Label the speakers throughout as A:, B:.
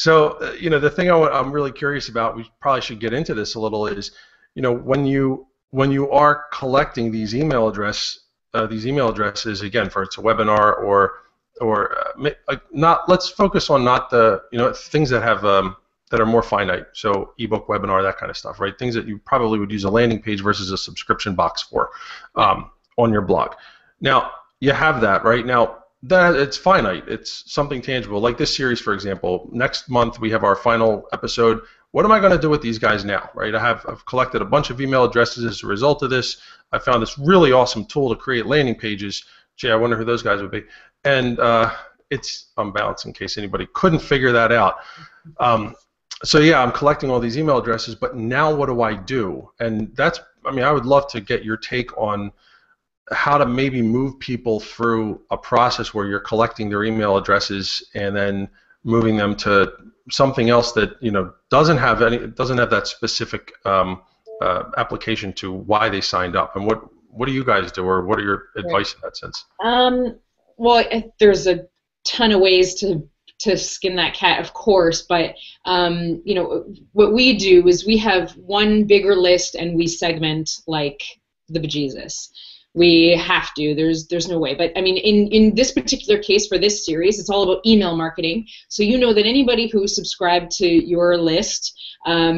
A: So, the thing I'm really curious about, we probably should get into this a little, is, when you are collecting these email addresses again for it's a webinar or not. Let's focus on not the things that have that are more finite. So ebook, webinar, that kind of stuff, right? Things that you probably would use a landing page versus a subscription box for on your blog. Now you have that right now. That it's finite. It's something tangible. Like this series, for example. Next month we have our final episode. What am I going to do with these guys now, right? I've collected a bunch of email addresses as a result of this. I found this really awesome tool to create landing pages. Gee, I wonder who those guys would be. And it's unbalanced in case anybody couldn't figure that out. So yeah, I'm collecting all these email addresses, but now what do I do? And I would love to get your take on how to maybe move people through a process where you're collecting their email addresses and then moving them to something else that doesn't have that specific application to why they signed up. And what do you guys do, or what are your advice in that sense?
B: Well, there's a ton of ways to skin that cat, of course, but what we do is we have one bigger list and we segment like the bejesus. We have to. There's no way. But I mean, in this particular case for this series, it's all about email marketing. So you know that anybody who subscribed to your list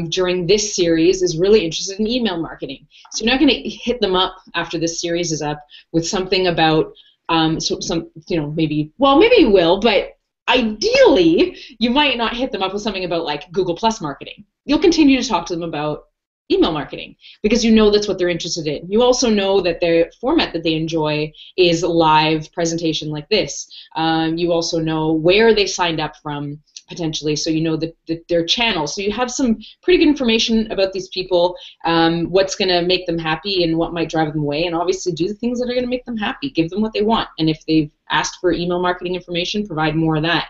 B: during this series is really interested in email marketing. So you're not going to hit them up after this series is up with something about maybe you will, but ideally you might not hit them up with something about like Google Plus marketing. You'll continue to talk to them about email marketing because you know that's what they're interested in. You also know that their format that they enjoy is a live presentation like this. You also know where they signed up from potentially, so you know their channel. So you have some pretty good information about these people, what's going to make them happy and what might drive them away, and obviously do the things that are going to make them happy. Give them what they want, and if they've asked for email marketing information, provide more of that.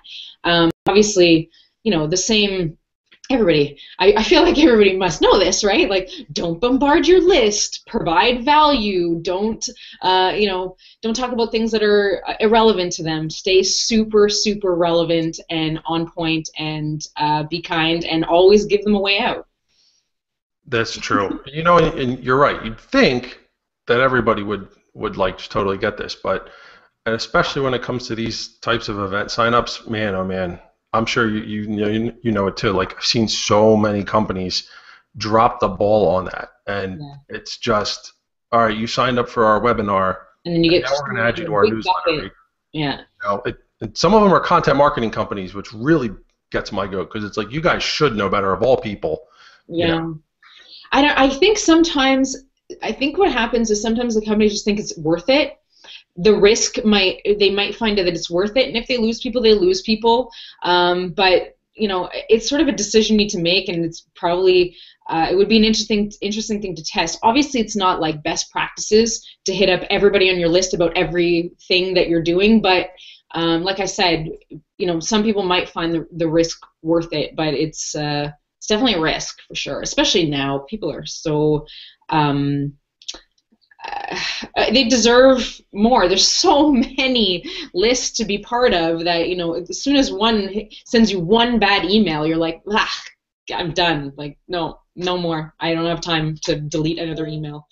B: Obviously, the same. Everybody, I feel like everybody must know this, right? Like, don't bombard your list. Provide value. Don't talk about things that are irrelevant to them. Stay super, super relevant and on point, and be kind, and always give them a way out.
A: That's true. And you're right. You'd think that everybody would like to totally get this, and especially when it comes to these types of event signups, man, oh man. I'm sure you know it too. Like, I've seen so many companies drop the ball on that, and it's just, all right, you signed up for our webinar,
B: and then you get
A: now we're going to add you to our newsletter. Right?
B: Yeah.
A: And some of them are content marketing companies, which really gets my goat, because it's like, you guys should know better of all people.
B: Yeah. I think sometimes, what happens is sometimes the companies just think it's worth it. The risk they might find that it's worth it, and if they lose people, they lose people. But it's sort of a decision you need to make, and it's probably it would be an interesting thing to test. Obviously, it's not like best practices to hit up everybody on your list about everything that you're doing, but like I said, some people might find the risk worth it, but it's definitely a risk for sure. Especially now, people are so. They deserve more. There's so many lists to be part of that, as soon as one sends you one bad email, you're like, I'm done. Like, no more. I don't have time to delete another email.